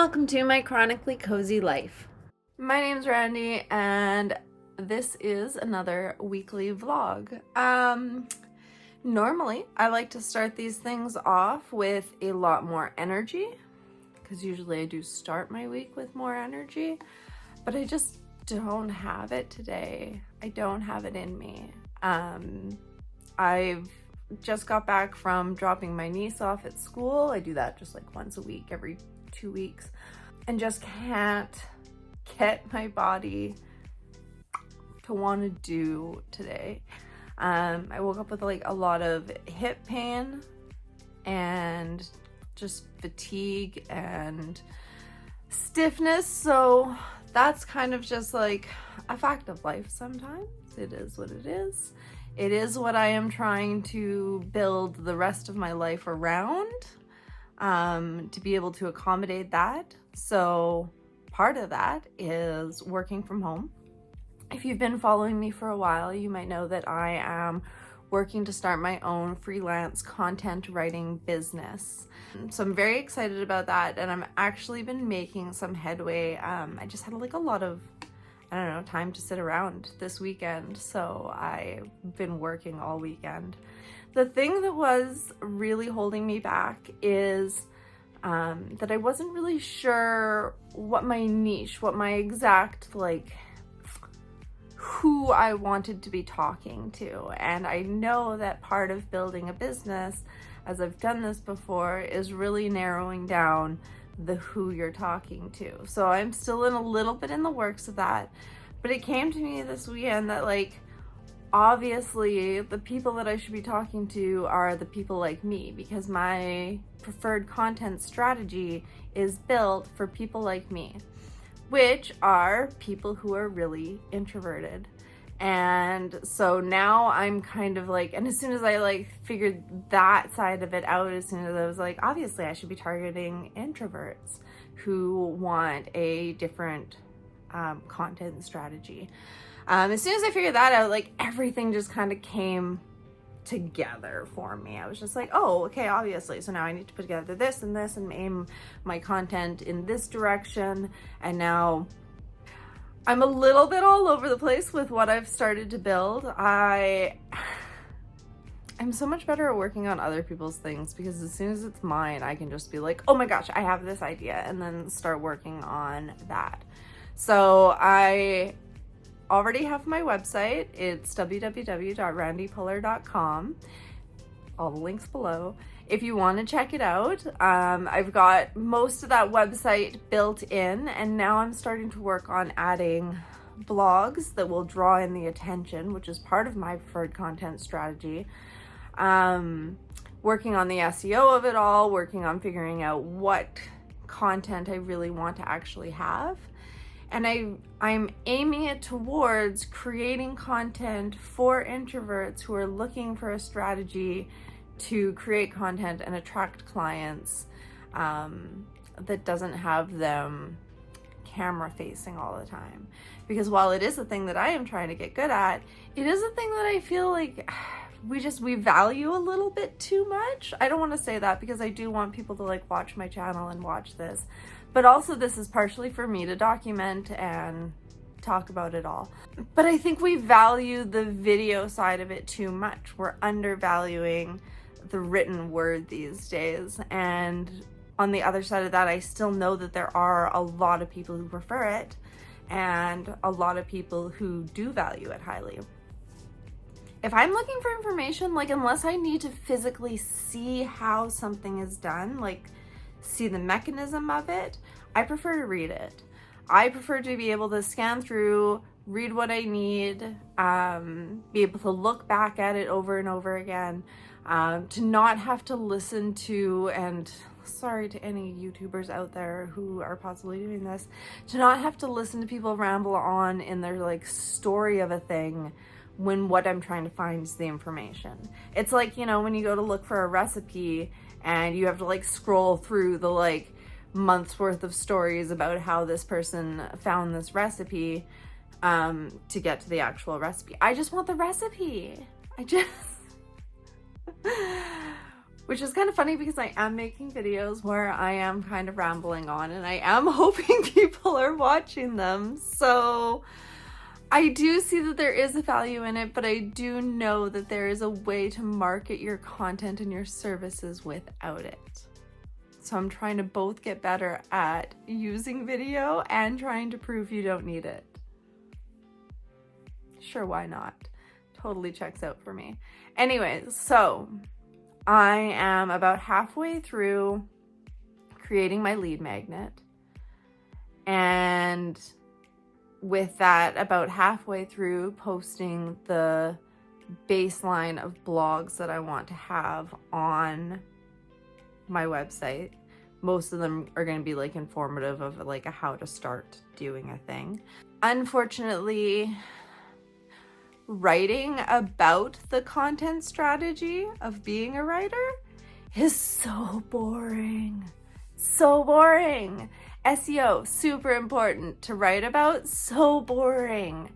Welcome to my chronically cozy life. My name's Randy and this is another weekly vlog. Normally I like to start these things off with a lot more energy because usually I do start my week with more energy, but I just don't have it today. I don't have it in me. I've just got back from dropping my niece off at school. I do that just like once a week, every 2 weeks, and just can't get my body to want to do today. I woke up with like a lot of hip pain and just fatigue and stiffness, so that's kind of just like a fact of life sometimes. It is what it is. It is what I am trying to build the rest of my life around, to be able to accommodate that. So part of that is working from home. If you've been following me for a while, you might know that I am working to start my own freelance content writing business. So I'm very excited about that, and I'm actually been making some headway. I just had like a lot of, I don't know, time to sit around this weekend, so I've been working all weekend. The thing that was really holding me back is that I wasn't really sure what my niche, what my exact, like, who I wanted to be talking to. And I know that part of building a business, as I've done this before, is really narrowing down the who you're talking to. So I'm still in a little bit in the works of that, but it came to me this weekend that, like, obviously the people that I should be talking to are the people like me, because my preferred content strategy is built for people like me, which are people who are really introverted. And so now I'm kind of like, and as soon as I like figured that side of it out, as soon as I was like, obviously I should be targeting introverts who want a different content strategy. As soon as I figured that out, like, everything just kind of came together for me. I was just like, oh, okay, obviously. So now I need to put together this and this and aim my content in this direction. And now I'm a little bit all over the place with what I've started to build. I'm so much better at working on other people's things, because as soon as it's mine, I can just be like, oh my gosh, I have this idea, and then start working on that. So I already have my website. It's www.randypuller.com. All the links below if you want to check it out. I've got most of that website built in, and now I'm starting to work on adding blogs that will draw in the attention, which is part of my preferred content strategy. Working on the SEO of it all, working on figuring out what content I really want to actually have. And I'm aiming it towards creating content for introverts who are looking for a strategy to create content and attract clients that doesn't have them camera facing all the time. Because while it is a thing that I am trying to get good at, it is a thing that I feel like we value a little bit too much. I don't want to say that, because I do want people to like watch my channel and watch this. But also this is partially for me to document and talk about it all. But I think we value the video side of it too much. We're undervaluing the written word these days. And on the other side of that, I still know that there are a lot of people who prefer it, and a lot of people who do value it highly. If I'm looking for information, like, unless I need to physically see how something is done, like see the mechanism of it, I prefer to read it. I prefer to be able to scan through, read what I need, be able to look back at it over and over again, to not have to listen to, and sorry to any YouTubers out there who are possibly doing this, to not have to listen to people ramble on in their like story of a thing when what I'm trying to find is the information. It's like, you know, when you go to look for a recipe and you have to like scroll through the like months worth of stories about how this person found this recipe to get to the actual recipe. I just want the recipe. which is kind of funny because I am making videos where I am kind of rambling on, and I am hoping people are watching them. So I do see that there is a value in it, but I do know that there is a way to market your content and your services without it. So I'm trying to both get better at using video and trying to prove you don't need it. Sure, why not? Totally checks out for me. Anyways, so I am about halfway through creating my lead magnet. And with that, about halfway through posting the baseline of blogs that I want to have on my website. Most of them are going to be like informative of like a how to start doing a thing. Unfortunately, writing about the content strategy of being a writer is so boring. So boring. SEO, super important to write about, so boring.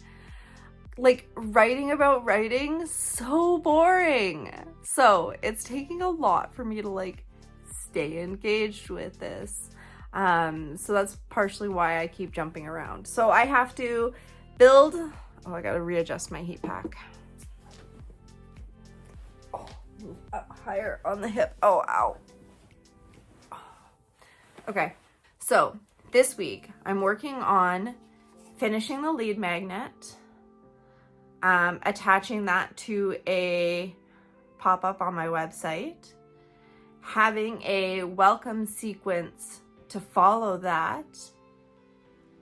Like writing about writing, so boring. So it's taking a lot for me to like stay engaged with this. So that's partially why I keep jumping around. So I have to build, I gotta readjust my heat pack. Oh, move up higher on the hip. Oh, ow. Okay, so this week I'm working on finishing the lead magnet, attaching that to a pop-up on my website, having a welcome sequence to follow that,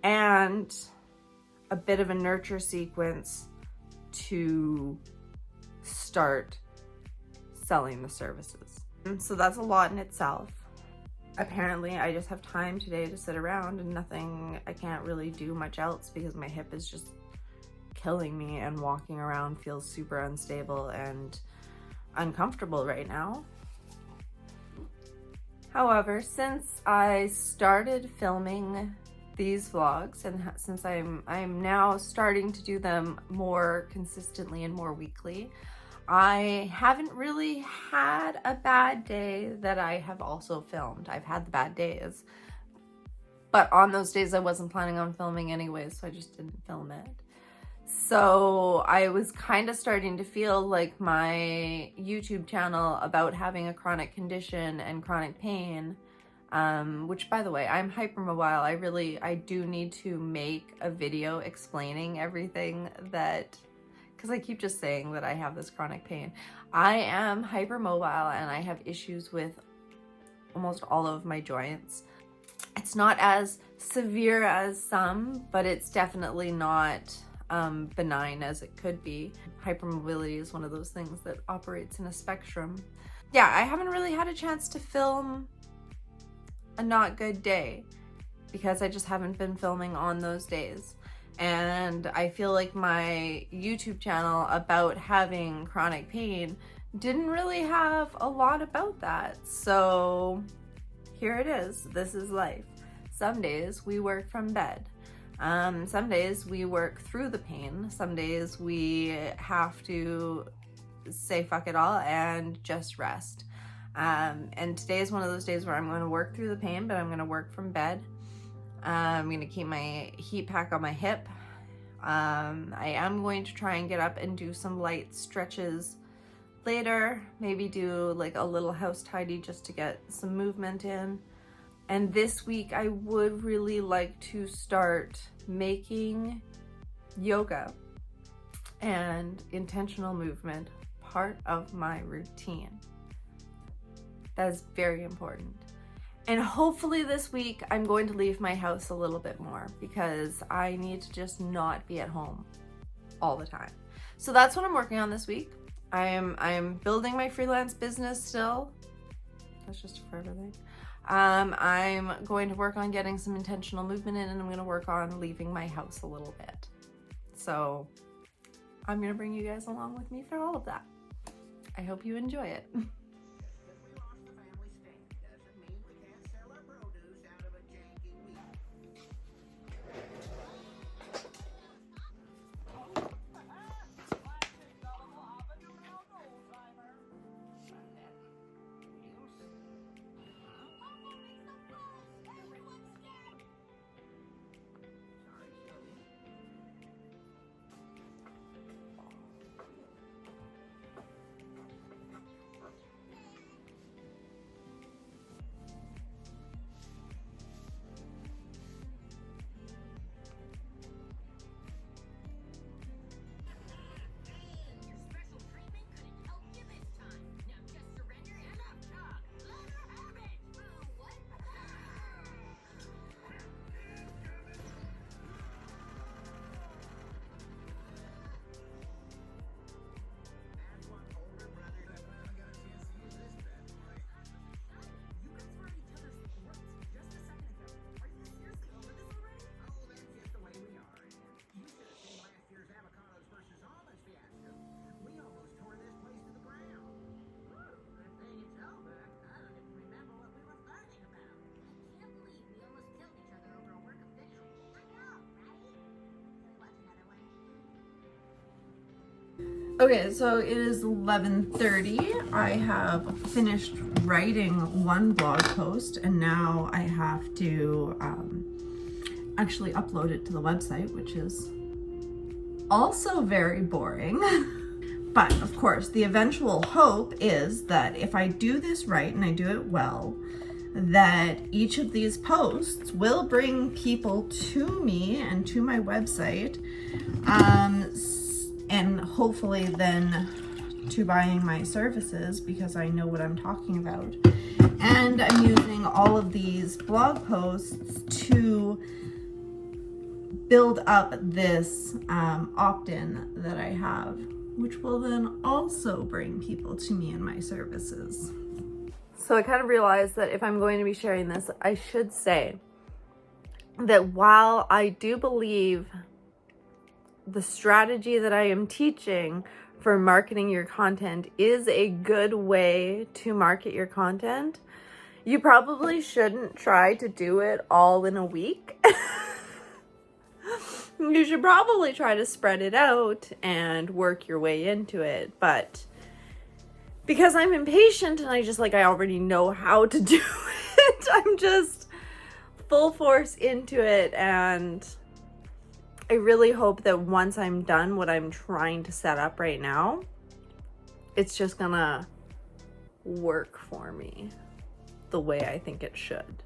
and a bit of a nurture sequence to start selling the services. So that's a lot in itself. Apparently I just have time today to sit around and I can't really do much else because my hip is just killing me and walking around feels super unstable and uncomfortable right now. However, since I started filming these vlogs and since I'm now starting to do them more consistently and more weekly, I haven't really had a bad day that I have also filmed. I've had the bad days, but on those days I wasn't planning on filming anyways, so I just didn't film it. So I was kind of starting to feel like my YouTube channel about having a chronic condition and chronic pain, which by the way, I'm hypermobile. I do need to make a video explaining everything that, because I keep just saying that I have this chronic pain. I am hypermobile and I have issues with almost all of my joints. It's not as severe as some, but it's definitely not benign as it could be. Hypermobility is one of those things that operates in a spectrum. Yeah, I haven't really had a chance to film a not good day because I just haven't been filming on those days. And I feel like my YouTube channel about having chronic pain didn't really have a lot about that. So here it is. This is life. Some days we work from bed. Some days we work through the pain. Some days we have to say fuck it all and just rest. And today is one of those days where I'm going to work through the pain, but I'm going to work from bed. I'm going to keep my heat pack on my hip. I am going to try and get up and do some light stretches later. Maybe do like a little house tidy just to get some movement in. And this week I would really like to start making yoga and intentional movement part of my routine. That is very important. And hopefully this week I'm going to leave my house a little bit more because I need to just not be at home all the time. So that's what I'm working on this week. I am building my freelance business still. That's just a forever thing. I'm going to work on getting some intentional movement in, and I'm going to work on leaving my house a little bit. So I'm going to bring you guys along with me for all of that. I hope you enjoy it. Okay, so it is 11:30. I have finished writing one blog post and now I have to actually upload it to the website, which is also very boring. But of course, the eventual hope is that if I do this right and I do it well, that each of these posts will bring people to me and to my website, and hopefully then to buying my services because I know what I'm talking about. And I'm using all of these blog posts to build up this opt-in that I have, which will then also bring people to me and my services. So I kind of realized that if I'm going to be sharing this, I should say that while I do believe the strategy that I am teaching for marketing your content is a good way to market your content, you probably shouldn't try to do it all in a week. You should probably try to spread it out and work your way into it. But because I'm impatient and I already know how to do it, I'm just full force into it, and I really hope that once I'm done what I'm trying to set up right now, it's just gonna work for me the way I think it should.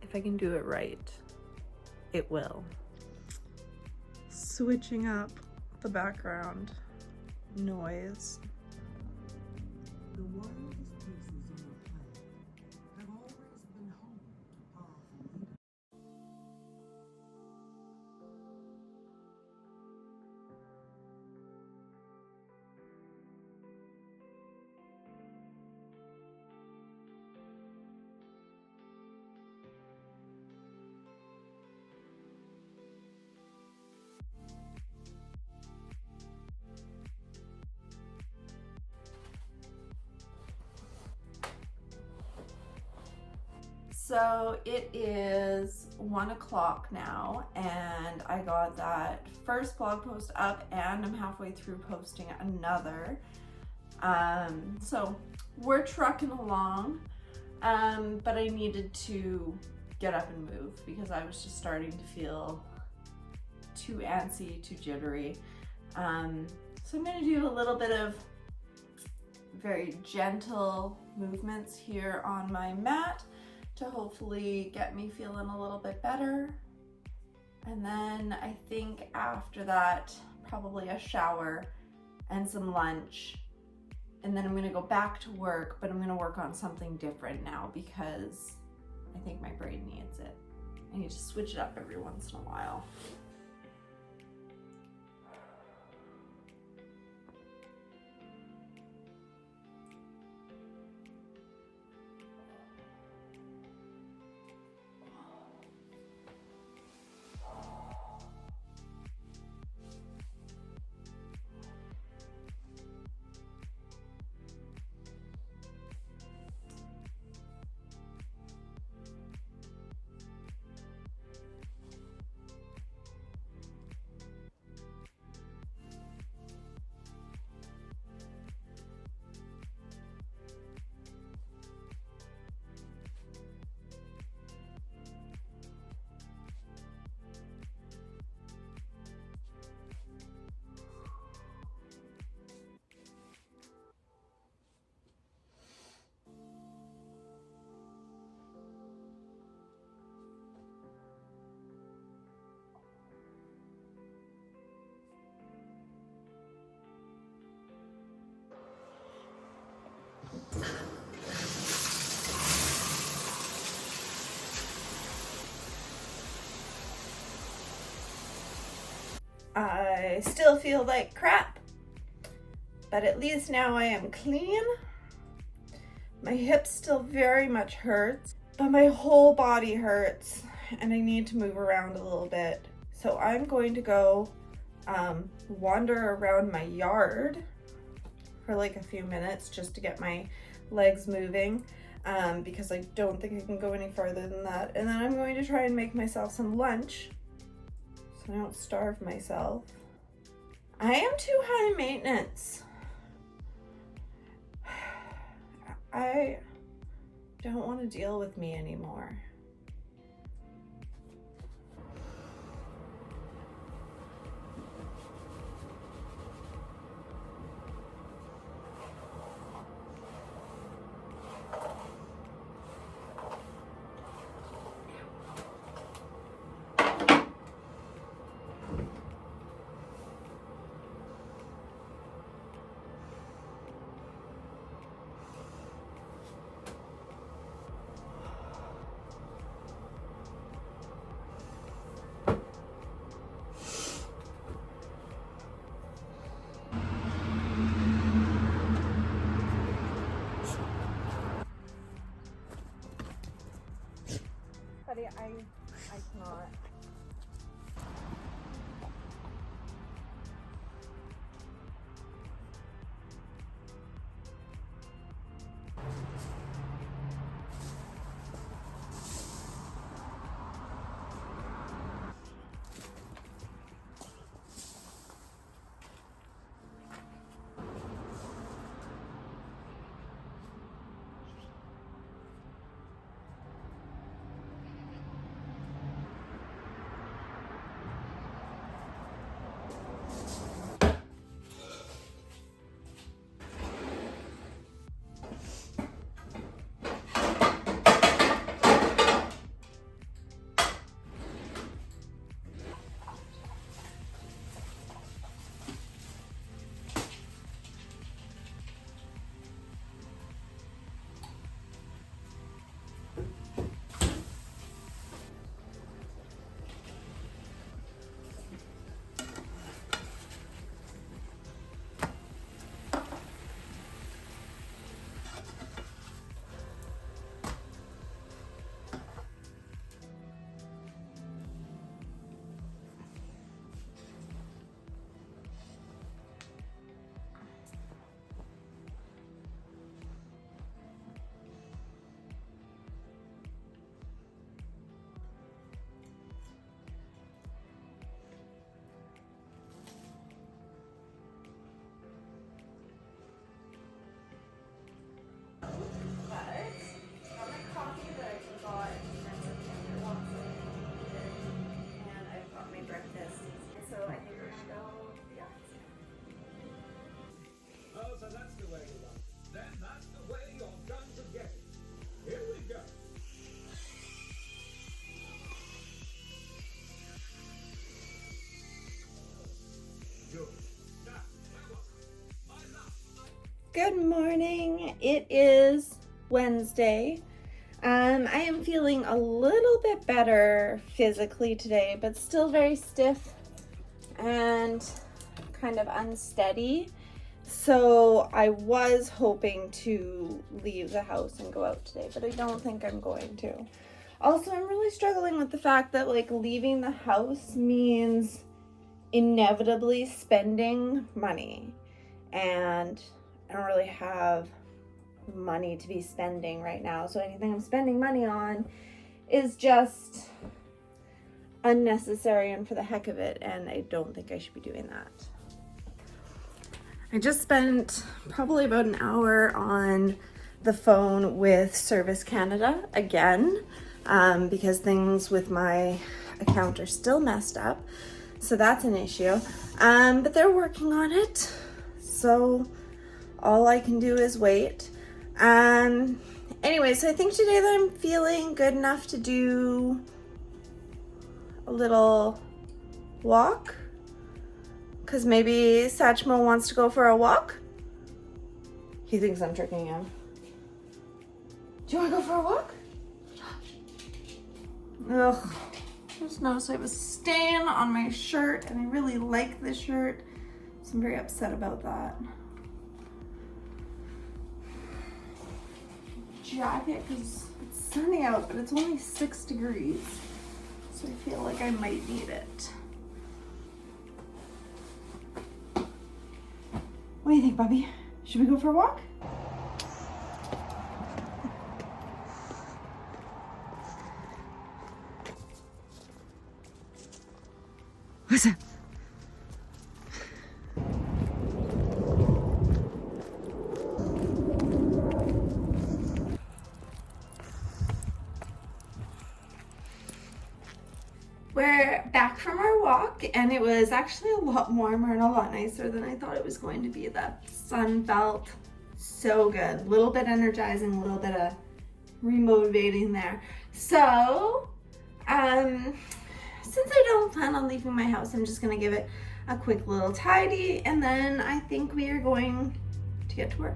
If I can do it right, it will. Switching up the background noise. The wildest places on the planet have always been home to powerful leaders. So it is 1 o'clock now, and I got that first blog post up and I'm halfway through posting another. So we're trucking along, but I needed to get up and move because I was just starting to feel too antsy, too jittery. So I'm gonna do a little bit of very gentle movements here on my mat to hopefully get me feeling a little bit better. And then I think after that, probably a shower and some lunch. And then I'm gonna go back to work, but I'm gonna work on something different now because I think my brain needs it. I need to switch it up every once in a while. I still feel like crap, but at least now I am clean. My hips still very much hurts, but my whole body hurts and I need to move around a little bit. So I'm going to go wander around my yard for like a few minutes just to get my legs moving, because I don't think I can go any further than that. And then I'm going to try and make myself some lunch so I don't starve myself. I am too high maintenance. I don't want to deal with me anymore. Buddy, I cannot. So that's the way you want it. Then that's the way you're going to get it. Here we go. Good. Now, where was I? My last. Good morning. It is Wednesday. I am feeling a little bit better physically today, but still very stiff and kind of unsteady. So I was hoping to leave the house and go out today, but I don't think I'm going to. Also, I'm really struggling with the fact that like leaving the house means inevitably spending money, and I don't really have money to be spending right now. So anything I'm spending money on is just unnecessary and for the heck of it, and I don't think I should be doing that. I just spent probably about an hour on the phone with Service Canada again, because things with my account are still messed up. So that's an issue. But they're working on it. So all I can do is wait. Anyway, so I think today that I'm feeling good enough to do a little walk. Because maybe Satchmo wants to go for a walk. He thinks I'm tricking him. Do you want to go for a walk? Ugh. I just noticed I have a stain on my shirt, and I really like this shirt, so I'm very upset about that. Jacket, because it's sunny out, but it's only 6 degrees, so I feel like I might need it. What do you think, Bubby? Should we go for a walk? What's up? We're back from our walk, and it was actually a lot warmer and a lot nicer than I thought it was going to be. The sun felt so good. A little bit energizing, a little bit of remotivating there. So, since I don't plan on leaving my house, I'm just gonna give it a quick little tidy, and then I think we are going to get to work.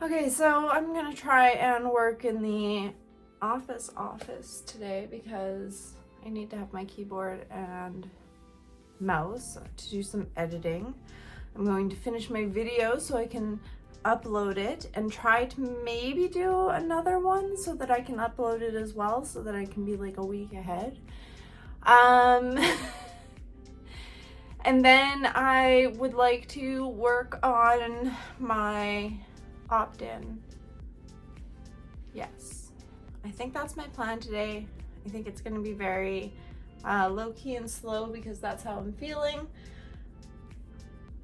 Okay, so I'm gonna try and work in the office today because I need to have my keyboard and mouse to do some editing. I'm going to finish my video so I can upload it and try to maybe do another one so that I can upload it as well, so that I can be like a week ahead. And then I would like to work on my opt-in. Yes, I think that's my plan today. I think it's going to be very low-key and slow because that's how I'm feeling.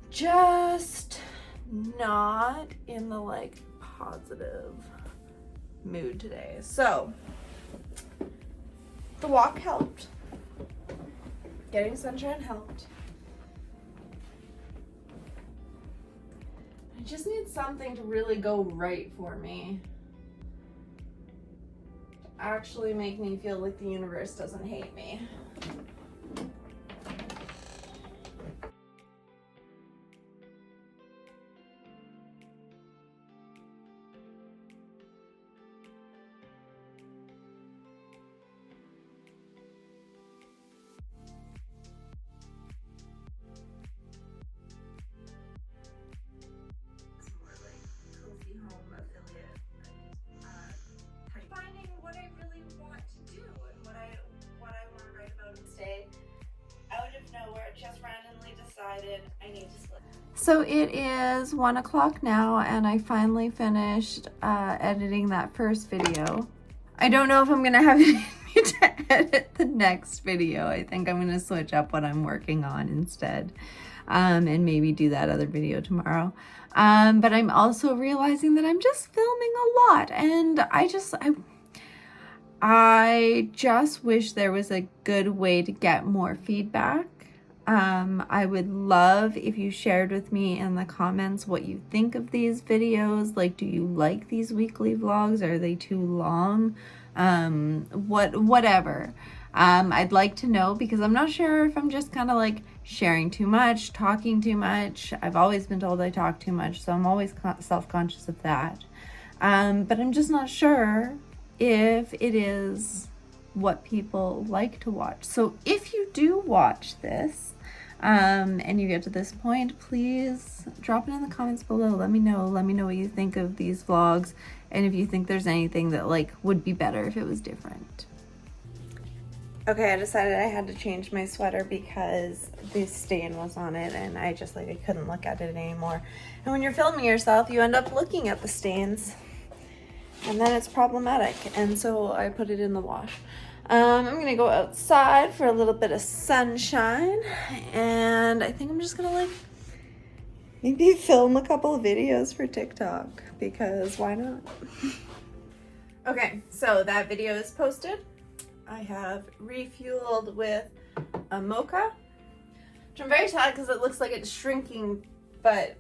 Just not in the like positive mood today. So the walk helped. Getting sunshine helped. I just need something to really go right for me. To actually make me feel like the universe doesn't hate me. Finding what I really want to do and what I want to write about instead. Out of nowhere, just randomly decided I need to split. So it is 1 o'clock now, and I finally finished editing that first video. I don't know if I'm gonna have it in me to edit the next video. I think I'm gonna switch up what I'm working on instead, and maybe do that other video tomorrow. But I'm also realizing that I'm just filming a lot, and I just wish there was a good way to get more feedback. I would love if you shared with me in the comments what you think of these videos. Like, do you like these weekly vlogs? Are they too long? Whatever. I'd like to know, because I'm not sure if I'm just kind of like sharing too much, talking too much. I've always been told I talk too much, so I'm always self-conscious of that. But I'm just not sure if it is what people like to watch. So if you do watch this, and you get to this point, please drop it in the comments below. Let me know what you think of these vlogs, and if you think there's anything that like would be better if it was different. Okay, I decided I had to change my sweater because the stain was on it, and I couldn't look at it anymore. And when you're filming yourself, you end up looking at the stains, and then it's problematic. And so I put it in the wash. I'm gonna go outside for a little bit of sunshine, and I think I'm just gonna like maybe film a couple of videos for TikTok, because why not? Okay, so that video is posted. I have refueled with a mocha, which I'm very sad because it looks like it's shrinking, but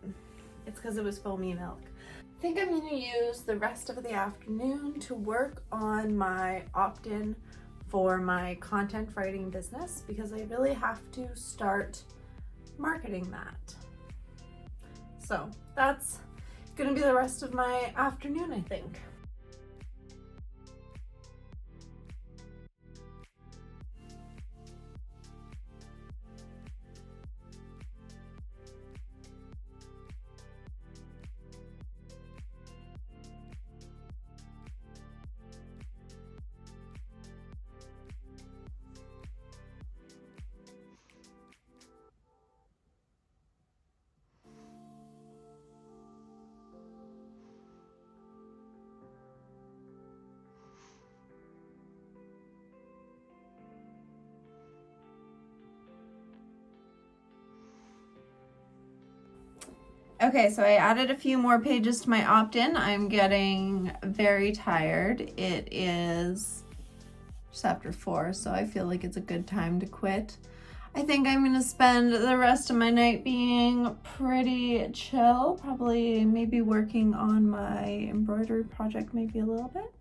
it's because it was foamy milk. I think I'm gonna use the rest of the afternoon to work on my opt-in for my content writing business, because I really have to start marketing that. So that's gonna be the rest of my afternoon, I think. Okay, so I added a few more pages to my opt-in. I'm getting very tired. It is just after 4, so I feel like it's a good time to quit. I think I'm gonna spend the rest of my night being pretty chill, probably maybe working on my embroidery project maybe a little bit.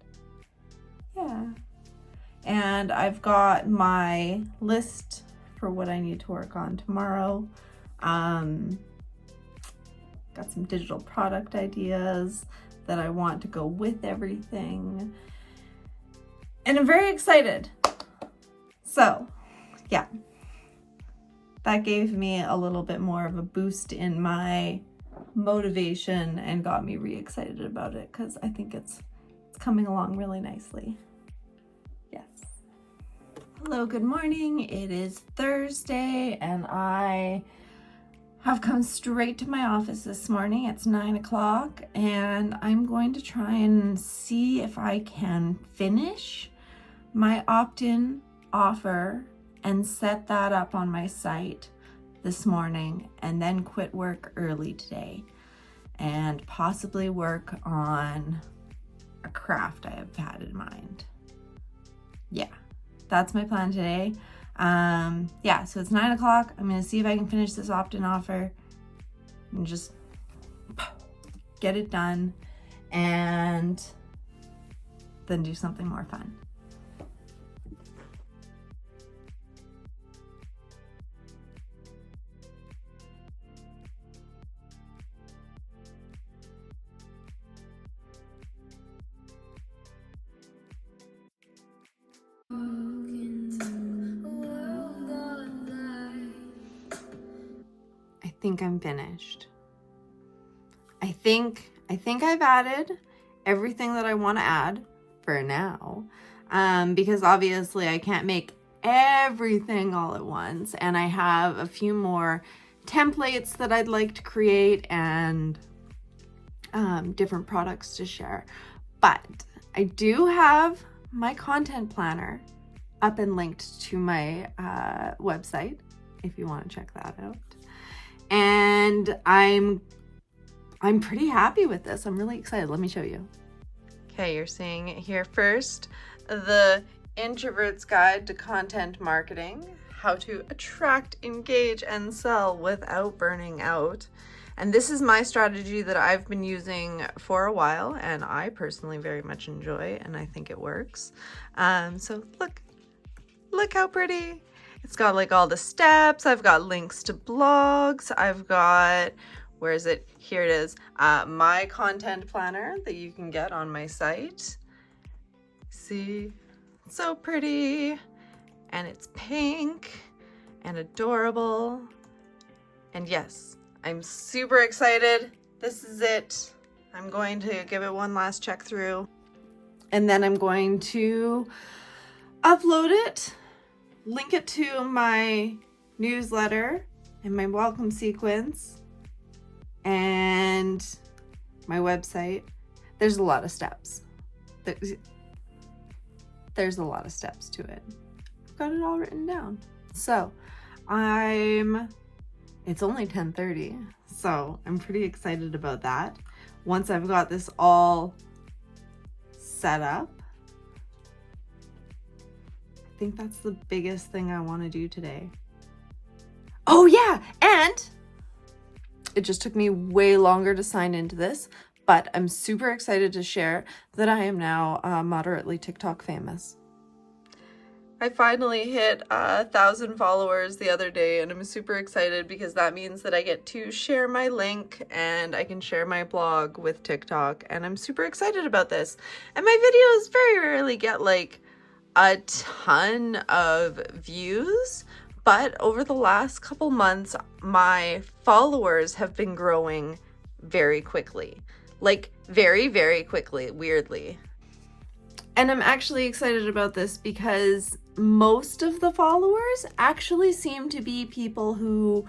Yeah. And I've got my list for what I need to work on tomorrow. Got some digital product ideas that I want to go with everything. And I'm very excited. So, yeah. That gave me a little bit more of a boost in my motivation and got me re-excited about it because I think it's coming along really nicely. Yes. Hello, good morning. It is Thursday and I have come straight to my office this morning. It's 9 o'clock and I'm going to try and see if I can finish my opt-in offer and set that up on my site this morning and then quit work early today and possibly work on a craft I have had in mind. Yeah, that's my plan today. Yeah, so it's 9 o'clock. I'm gonna see if I can finish this opt-in offer and just get it done and then do something more fun. I think I'm finished. I think I've added everything that I want to add for now, because obviously I can't make everything all at once, and I have a few more templates that I'd like to create and different products to share. But I do have my content planner up and linked to my website if you want to check that out. And I'm pretty happy with this. I'm really excited. Let me show you. Okay, you're seeing it here first. The Introvert's Guide to Content Marketing, how to attract, engage, and sell without burning out. And this is my strategy that I've been using for a while, and I personally very much enjoy, and I think it works. So look how pretty. It's got like all the steps. I've got links to blogs. I've got, where is it? Here it is. My content planner that you can get on my site. See, so pretty. And it's pink and adorable. And yes, I'm super excited. This is it. I'm going to give it one last check through. And then I'm going to upload it, link it to my newsletter and my welcome sequence and my website. There's a lot of steps. There's a lot of steps to it. I've got it all written down. So it's only 10:30, so I'm pretty excited about that. Once I've got this all set up, I think that's the biggest thing I want to do today. Oh yeah, and it just took me way longer to sign into this, but I'm super excited to share that I am now moderately TikTok famous. I finally hit 1,000 followers the other day, and I'm super excited because that means that I get to share my link and I can share my blog with TikTok, and I'm super excited about this. And my videos very rarely get like a ton of views, but over the last couple months, my followers have been growing very quickly. Like very, very quickly, weirdly. And I'm actually excited about this because most of the followers actually seem to be people who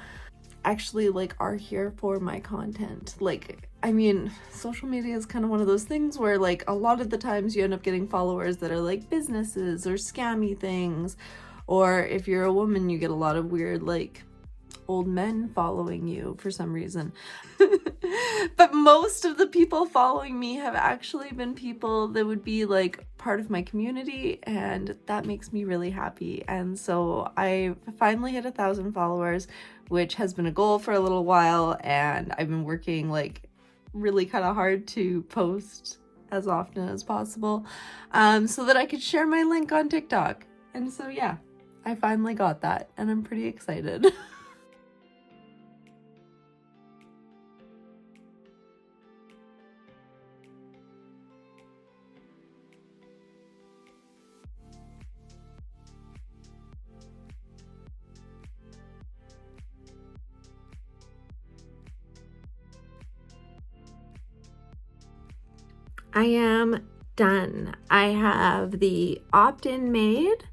actually like are here for my content. Like, I mean, social media is kind of one of those things where like a lot of the times you end up getting followers that are like businesses or scammy things, or if you're a woman, you get a lot of weird like old men following you for some reason. But most of the people following me have actually been people that would be like part of my community, and that makes me really happy. And so I finally hit 1,000 followers, which has been a goal for a little while, and I've been working like really kind of hard to post as often as possible, so that I could share my link on TikTok. And so yeah, I finally got that, and I'm pretty excited. I am done. I have the opt-in made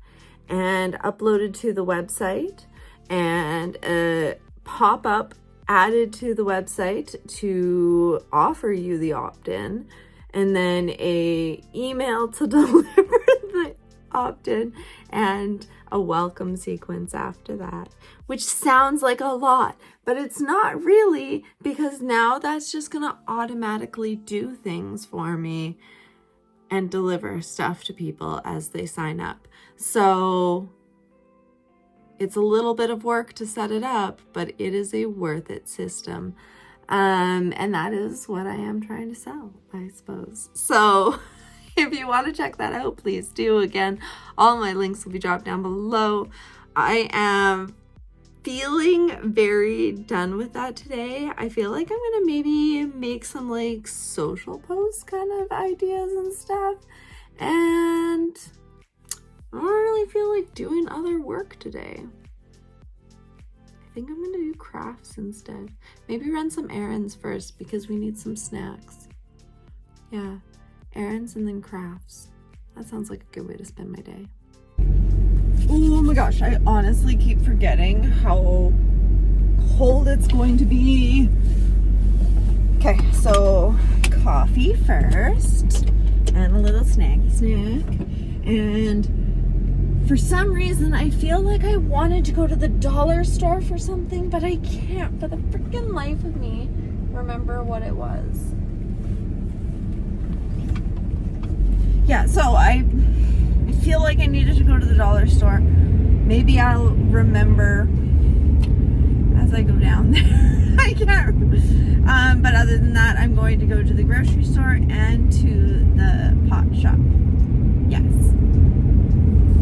and uploaded to the website, and a pop-up added to the website to offer you the opt-in, and then a email to deliver the opt-in, and a welcome sequence after that, which sounds like a lot, but it's not really, because now that's just gonna automatically do things for me and deliver stuff to people as they sign up. So it's a little bit of work to set it up, but it is a worth it system. And that is what I am trying to sell, I suppose. So if you want to check that out, please do. Again, all my links will be dropped down below. I am feeling very done with that today. I feel like I'm gonna maybe make some like social post kind of ideas and stuff. And I don't really feel like doing other work today. I think I'm gonna do crafts instead. Maybe run some errands first because we need some snacks. Yeah, errands and then crafts. That sounds like a good way to spend my day. Oh my gosh, I honestly keep forgetting how cold it's going to be. Okay, so coffee first and a little snacky snack. And for some reason, I feel like I wanted to go to the dollar store for something, but I can't for the freaking life of me remember what it was. Yeah, so I feel like I needed to go to the dollar store. Maybe I'll remember as I go down there. I can't. But other than that, I'm going to go to the grocery store and to the pot shop. Yes.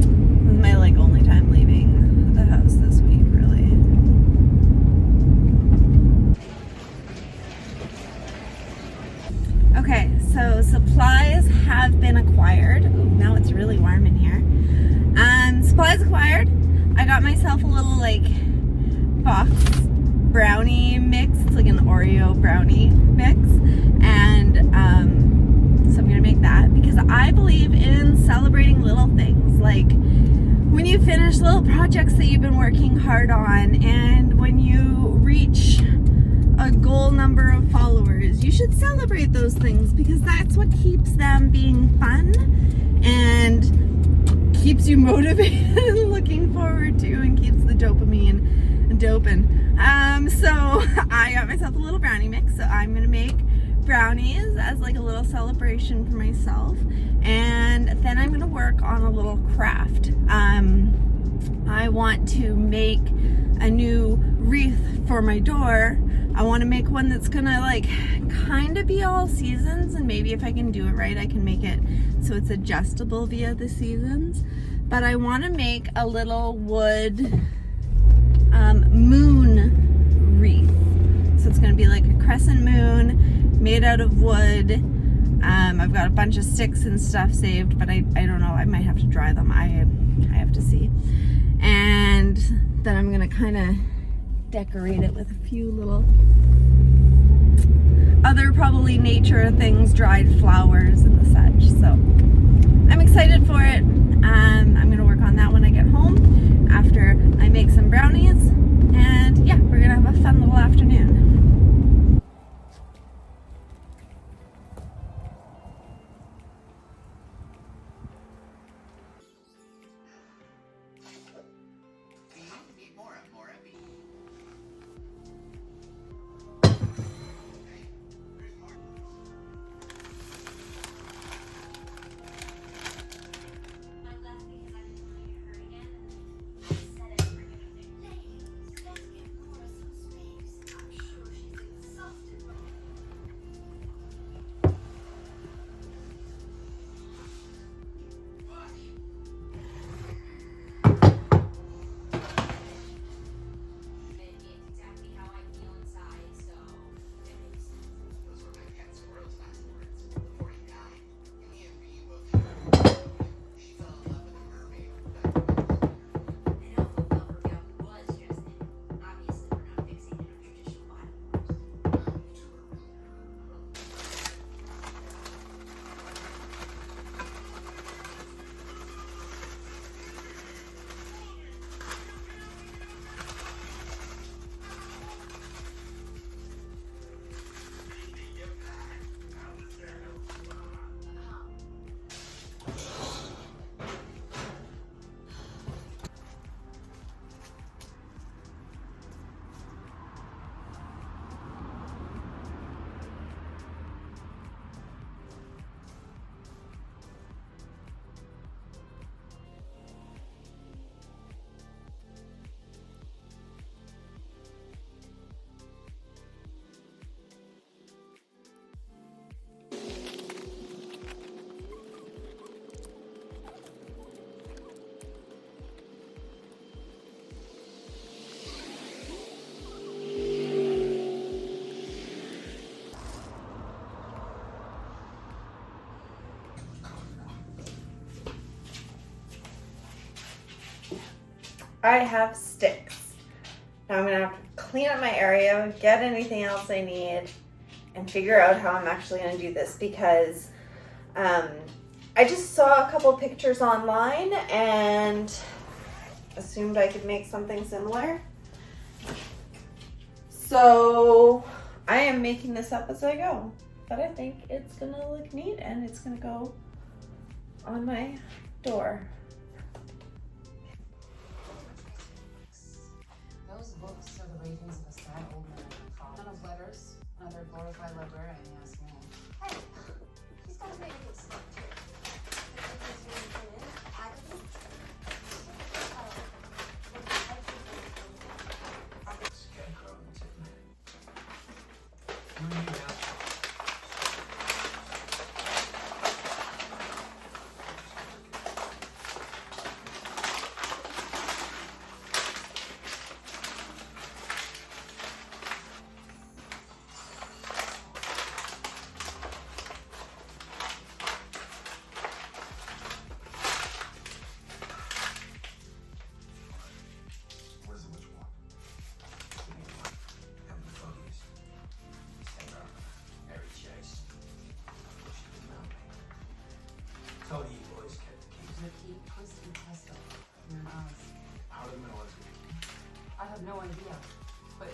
This is my like only time leaving the house this week, really. Okay, so supplies have been acquired. Ooh, now it's really warm in here. Supplies acquired. I got myself a little like box brownie mix. It's like an Oreo brownie mix, and so I'm gonna make that because I believe in celebrating little things, like when you finish little projects that you've been working hard on, and when you reach a goal number of followers. You should celebrate those things because that's what keeps them being fun and keeps you motivated and looking forward to, and keeps the dopamine doping. So I got myself a little brownie mix, so I'm gonna make brownies as like a little celebration for myself, and then I'm gonna work on a little craft. I want to make a new wreath for my door. I want to make one that's gonna like kind of be all seasons, and maybe if I can do it right, I can make it so it's adjustable via the seasons. But I want to make a little wood moon wreath. So it's gonna be like a crescent moon made out of wood. I've got a bunch of sticks and stuff saved, but I don't know, I might have to dry them. I have to see. And then I'm gonna kind of decorate it with a few little other probably nature things, dried flowers and the such. So I'm excited for it. I'm gonna work on that when I get home after I make some brownies, and yeah, we're gonna have a fun little afternoon. I have sticks. Now I'm gonna have to clean up my area, get anything else I need, and figure out how I'm actually gonna do this because I just saw a couple pictures online and assumed I could make something similar. So I am making this up as I go, but I think it's gonna look neat and it's gonna go on my door. Those books are the ravings of a sad old man. Ton of letters, another glorified librarian, yes, man. Hey, he's got to make it stuff too. Tell the boys kept the keys. The key, twist and pesto. You're an Oz. How did Melissa get the key? I have no idea. But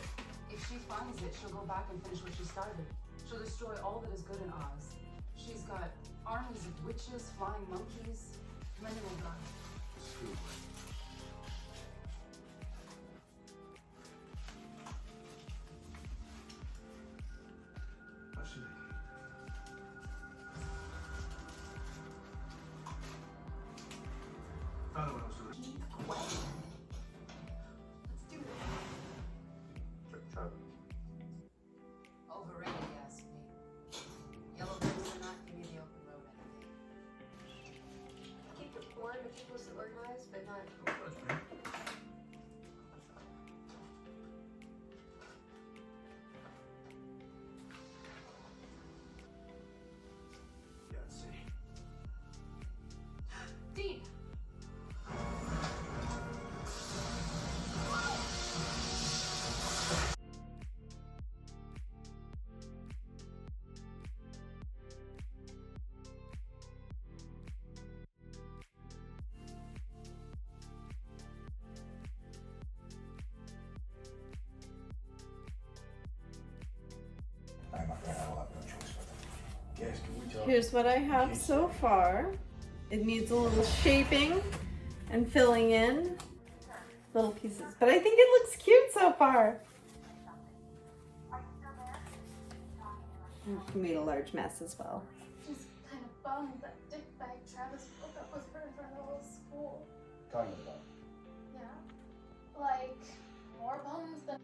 if she finds it, she'll go back and finish what she started. She'll destroy all that is good in Oz. She's got armies of witches, flying monkeys, many will die. Stupid. How's she? Found what I was doing. Let's do it. Try. Overrated, you ask me. Yellow bricks are not give me the open road energy. Keep it warm and keep us organized, but not. Yeah, let's see. Dean! I'm not gonna have no choice with it. Yes, can we talk? Here's what I have so far. It needs a little shaping and filling in little pieces, but I think it looks cute so far. I made a large mess as well. Just kind of bummed that dick bag Travis broke up with her in front of the whole school. Talking about. Yeah. Like, more bums than.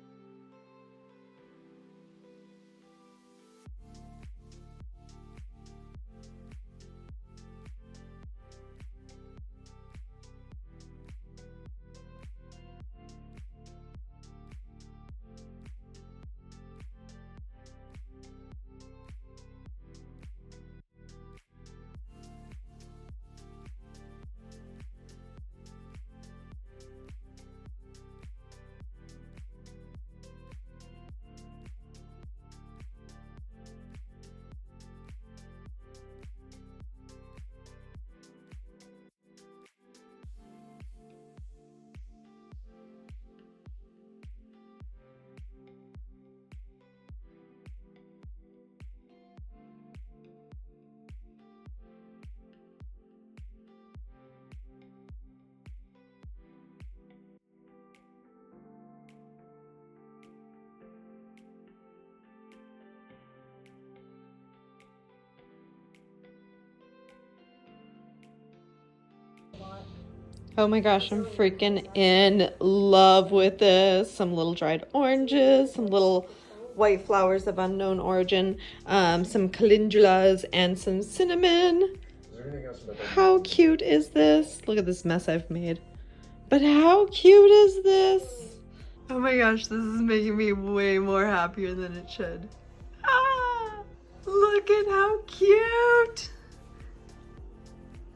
Oh my gosh, I'm freaking in love with this. Some little dried oranges, some little white flowers of unknown origin, some calendulas, and some cinnamon. Is there anything else about that? How cute is this? Look at this mess I've made. But how cute is this? Oh my gosh, this is making me way more happier than it should. Ah, look at how cute.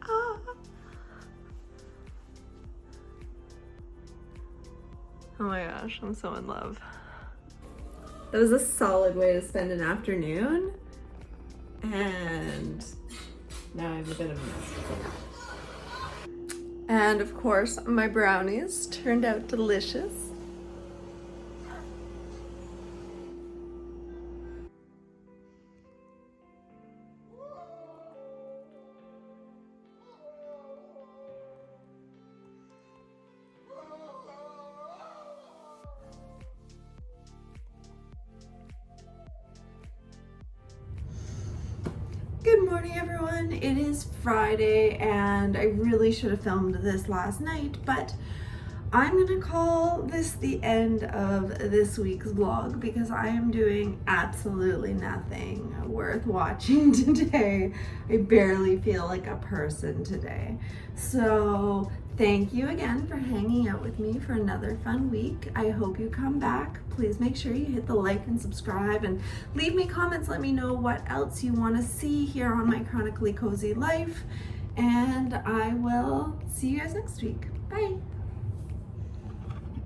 Ah. Oh my gosh, I'm so in love. That was a solid way to spend an afternoon. And now I have a bit of a mess to clean up. And of course, my brownies turned out delicious. Good morning, everyone. It is Friday and I really should have filmed this last night, but I'm gonna call this the end of this week's vlog because I am doing absolutely nothing worth watching today. I barely feel like a person today. So thank you again for hanging out with me for another fun week. I hope you come back. Please make sure you hit the like and subscribe and leave me comments. Let me know what else you want to see here on my chronically cozy life. And I will see you guys next week. Bye.